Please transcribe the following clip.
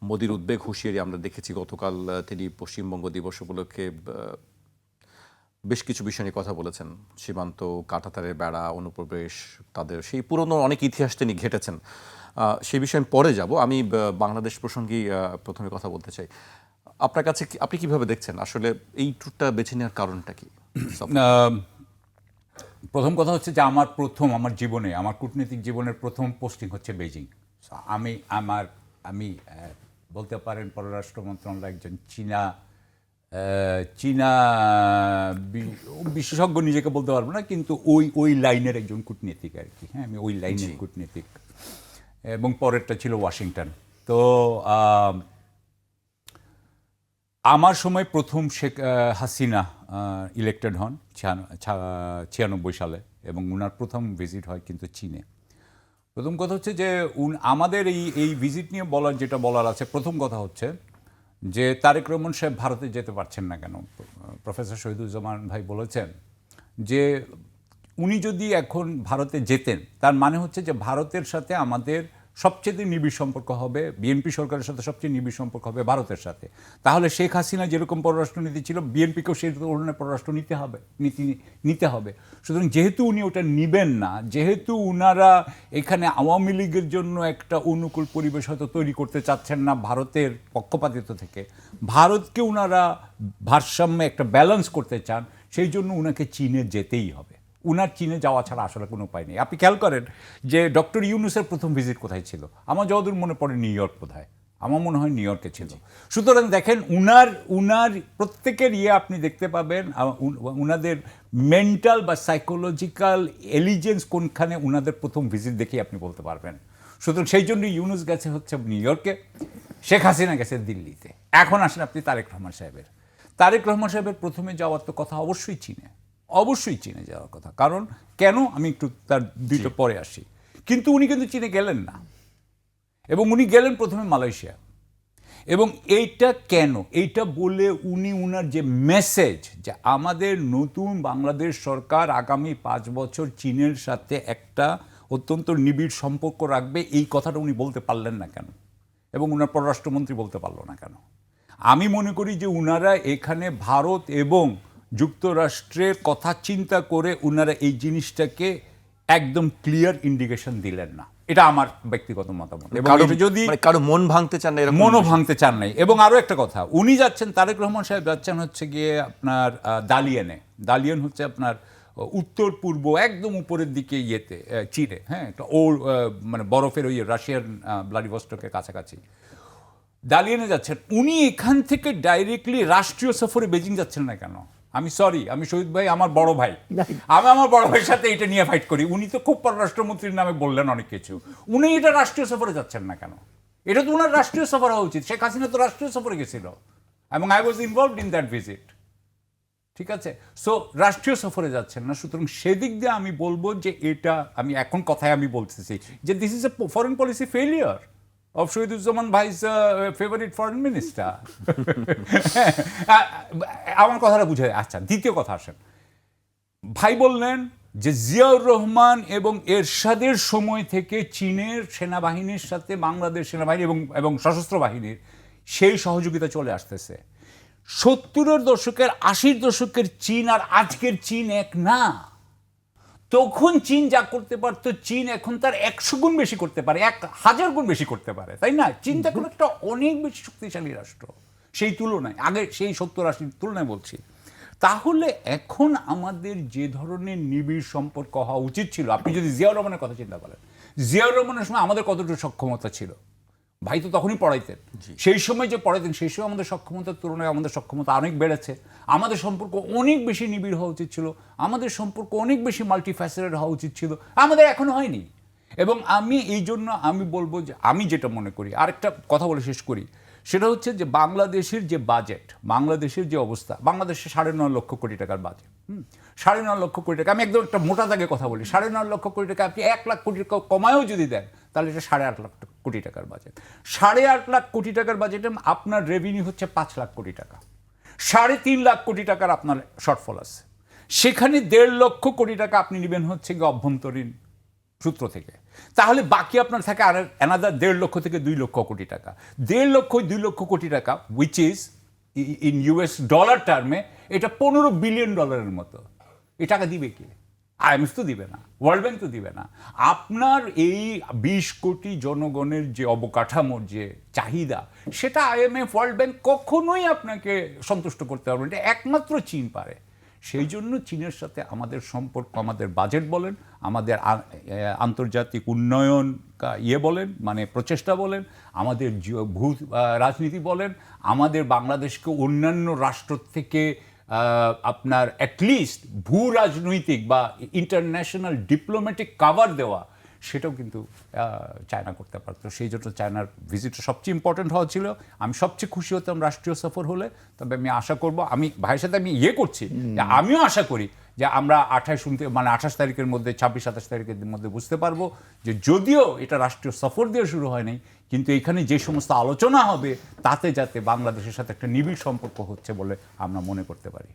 মোদির উদ্বেগ হুঁশিয়ারি আমরা দেখেছি। গতকাল তিনি পশ্চিমবঙ্গ দিবস উপলক্ষে বেশ কিছু বিষয় নিয়ে কথা বলেছেন। সীমান্ত, কাঁটাতারের বেড়া, অনুপ্রবেশ, তাদের সেই পুরনো অনেক ইতিহাস তিনি ঘেটেছেন। সেই বিষয়ে আমি পরে যাব। আমি বাংলাদেশ প্রসঙ্গেই প্রথমে কথা বলতে চাই। আপনার কাছে আপনি কিভাবে দেখছেন আসলে এই ট্যুরটা বেছে নেওয়ার কারণটা কি? প্রথম কথা হচ্ছে যে আমার জীবনে, আমার কূটনৈতিক জীবনের প্রথম পোস্টিং হচ্ছে বেজিং। আমি বলতে পারেন পররাষ্ট্র মন্ত্রণালয়ের একজন চীনা বিশেষজ্ঞ নিজেকে বলতে পারবো না, কিন্তু ওই লাইনের একজন কূটনীতিক আর কি। হ্যাঁ, আমি ওই লাইনের কূটনীতিক, এবং পরেরটা ছিল ওয়াশিংটন। তো আমার সময় প্রথম শেখ হাসিনা ইলেক্টেড হন 96 সালে, এবং ওনার প্রথম ভিজিট হয় কিন্তু চীনে। প্রথম কথা হচ্ছে যে আমাদের এই ভিজিট নিয়ে যেটা বলার আছে, প্রথম কথা হচ্ছে যে তারেক রহমান সাহেব ভারতে যেতে পারছেন না কেন। প্রফেসর শহীদুজ্জামান ভাই বলেছেন যে উনি যদি এখন ভারতে যেতেন, তার মানে হচ্ছে যে ভারতের সাথে আমাদের সবচেয়ে নিবিড় সম্পর্ক হবে, বিএনপি সরকারের সাথে সবচেয়ে নিবিড় সম্পর্ক হবে ভারতের সাথে। তাহলে শেখ হাসিনা যেরকম পররাষ্ট্রনীতি ছিল, বিএনপিকেও সেই ধরনের পররাষ্ট্রনীতি নিতে হবে। সুতরাং যেহেতু উনি ওটা নিবেন না, যেহেতু উনারা এখানে আওয়ামী লীগের জন্য একটা অনুকূল পরিবেশ হয়তো তৈরি করতে চাচ্ছেন না ভারতের পক্ষপাতিত্ব থেকে, ভারতকে উনারা ভারসাম্যে একটা ব্যালেন্স করতে চান, সেই জন্য উনাকে চীনে যেতেই হবে। উনার চীনে যাওয়া ছাড়া আসলে কোনো উপায় নেই। আপনি খেয়াল করেন যে ডক্টর ইউনূসের প্রথম ভিজিট কোথায় ছিল? আমার যতদূর মনে পড়ে নিউ ইয়র্ক, বোধহয় আমার মনে হয় নিউ ইয়র্কে ছিল। সুতরাং দেখেন উনার প্রত্যেকের আপনি দেখতে পাবেন উনাদের মেন্টাল বা সাইকোলজিক্যাল এলিজেন্স কোনখানে উনাদের প্রথম ভিজিট দেখেই আপনি বলতে পারবেন। সুতরাং সেই জন্য ইউনূস গেছে হচ্ছে নিউ ইয়র্কে, শেখ হাসিনা গেছে দিল্লিতে। এখন আসেন আপনি তারেক রহমান সাহেবের প্রথমে যাওয়ার তো কথা অবশ্যই চীনে যাওয়ার কথা। কারণ কেন, আমি একটু তার দুইটা পরে আসি। কিন্তু উনি কিন্তু চীনে গেলেন না, এবং উনি গেলেন প্রথমে মালয়েশিয়া। এবং এইটা বলে উনি উনার যে মেসেজ, যে আমাদের নতুন বাংলাদেশ সরকার আগামী 5 বছর চীনের সাথে একটা অত্যন্ত নিবিড় সম্পর্ক রাখবে, এই কথাটা উনি বলতে পারলেন না কেন, এবং উনার পররাষ্ট্রমন্ত্রী বলতে পারলো না কেন? আমি মনে করি যে উনারা এখানে ভারত এবং যুক্তরাষ্ট্রের কথা চিন্তা করে উনারা এই জিনিসটাকে একদম ক্লিয়ার ইন্ডিকেশন দিলেন না। এটা আমার ব্যক্তিগত মতামত। এবং যদি কারো মন ভাঙতে চান না, মনও ভাঙতে চান নাই। এবং আরো একটা কথা, উনি যাচ্ছেন, তারেক রহমান সাহেব যাচ্ছেন হচ্ছে গিয়ে আপনার দালিয়ান হচ্ছে আপনার উত্তর পূর্ব একদম উপরের দিকে চীনে, হ্যাঁ, একটা মানে বরফের ওই রাশিয়ান ভ্লাদিভস্টকের কাছাকাছি দালিয়ানে যাচ্ছেন। উনি এখান থেকে ডাইরেক্টলি রাষ্ট্রীয় সফরে বেজিং যাচ্ছেন না কেন? আমি শহীদ ভাই আমার বড় ভাই, আমি আমার বড় ভাইয়ের সাথে এটা নিয়ে ফাইট করি। উনি তো খুব পররাষ্ট্রমন্ত্রীর নামে বললেন অনেক কিছু, উনি এটা রাষ্ট্রীয় সফরে যাচ্ছেন না কেন? এটা তো ওনার রাষ্ট্রীয় সফর হওয়া উচিত। শেখ হাসিনা তো রাষ্ট্রীয় সফরে গেছিল, এবং I was involved in that visit. ঠিক আছে, সো রাষ্ট্রীয় সফরে যাচ্ছেন না। সুতরাং সেদিক দিয়ে আমি বলবো যে এটা এখন কথায় আমি বলতেছি যে this is a foreign policy failure of Shahiduzzaman Bhai's favorite foreign minister. আমার কথাটা বুঝে। আচ্ছা, দ্বিতীয় কথা আসেন। ভাই বললেন যে জিয়াউর রহমান এবং এরশাদের সময় থেকে চীনের সেনাবাহিনীর সাথে বাংলাদেশ সেনাবাহিনী এবং সশস্ত্র বাহিনীর সেই সহযোগিতা চলে আসতেছে। 70-এর দশকের 80-র দশকের চীন আর আজকের চীন এক না। তখন চীন যা করতে পারতো, চীন এখন তার 100 গুণ বেশি করতে পারে, 1000 গুণ বেশি করতে পারে, তাই না? চীন এখন একটা অনেক বেশি শক্তিশালী রাষ্ট্র সেই তুলনায়, আগে সেই 70-80-র তুলনায় বলছি। তাহলে এখন আমাদের যে ধরনের নিবিড় সম্পর্ক হওয়া উচিত ছিল, আপনি যদি জিয়াউর রহমানের কথা চিন্তা করেন, জিয়াউর রহমানের সময় আমাদের কতটুকু সক্ষমতা ছিল? ভাই তো তখনই পড়াইতেন, সেই সময় যে পড়াইতেন সেই সময় আমাদের সক্ষমতার তুলনায় আমাদের সক্ষমতা অনেক বেড়েছে। আমাদের সম্পর্ক অনেক বেশি নিবিড় হওয়া উচিত ছিল, আমাদের সম্পর্ক অনেক বেশি মাল্টিফ্যাসেটেড হওয়া উচিত ছিল, আমাদের এখনো হয়নি। এবং এই জন্য আমি বলবো যে আমি যেটা মনে করি, আরেকটা কথা বলে শেষ করি, সেটা হচ্ছে যে বাংলাদেশের যে বাজেট, বাংলাদেশের যে অবস্থা, বাংলাদেশে 9.5 লক্ষ কোটি টাকার বাজেট। 9.5 লক্ষ কোটি টাকা, আমি একদম একটা মোটা দাগে কথা বলি, 9.5 লক্ষ কোটি টাকা আপনি 1 লাখ কোটি টাকা কমায়ও যদি দেন, তাহলে এটা 8.5 লাখ কোটি টাকার বাজেট। 8.5 লাখ কোটি টাকার বাজেটে আপনার রেভিনিউ হচ্ছে 5 লাখ কোটি টাকা, 3.5 লাখ কোটি টাকার আপনার শর্টফল আছে। সেখানে 1.5 লক্ষ কোটি টাকা আপনি নেবেন হচ্ছে গিয়ে অভ্যন্তরীণ সূত্র থেকে। তাহলে বাকি আপনার থাকে আর অ্যানাদার 1.5 লক্ষ থেকে 2 লক্ষ কোটি টাকা। 1.5 লক্ষ 2 লক্ষ কোটি টাকা which is in US dollar টার্মে এটা $15 বিলিয়ন মতো। এই টাকা দিবে কি? আইএমএফ তো দিবে না, ওয়ার্ল্ড ব্যাংক তো দিবে না। আপনার এই 20 কোটি জনগণের যে অবকাঠামোর যে চাহিদা, সেটা আইএমএফ, ওয়ার্ল্ড ব্যাংক কখনোই আপনাকে সন্তুষ্ট করতে পারবে না। এটা একমাত্র চীন পারে। সেই জন্য চীনের সাথে আমাদের সম্পর্ক, আমাদের বাজেট বলেন, আমাদের আন্তর্জাতিক উন্নয়ন বলেন, মানে প্রচেষ্টা বলেন, আমাদের ভূ রাজনীতি বলেন, আমাদের বাংলাদেশকে অন্যান্য রাষ্ট্র থেকে আপনার অ্যাটলিস্ট ভূ রাজনৈতিক বা ইন্টারন্যাশনাল ডিপ্লোম্যাটিক কাভার দেওয়া, সেটাও কিন্তু চায়না করতে পারতো। সেই জন্য চায়নার ভিজিটটা সবচেয়ে ইম্পর্টেন্ট হওয়া ছিল। আমি সবচেয়ে খুশি হতাম রাষ্ট্রীয় সফর হলে। তবে আমি আশা করব, আমি ভাইয়ের সাথে আমি করছি যে আমিও আশা করি যে আমরা 28 তারিখের মধ্যে, 26-27 তারিখের মধ্যে বুঝতে পারবো যে যদিও এটা রাষ্ট্রীয় সফর দিয়ে শুরু হয় নাই, কিন্তু এখানে যে সমস্ত আলোচনা হবে তাতে যাতে বাংলাদেশের সাথে একটা নিবিড় সম্পর্ক হচ্ছে বলে আমরা মনে করতে পারি।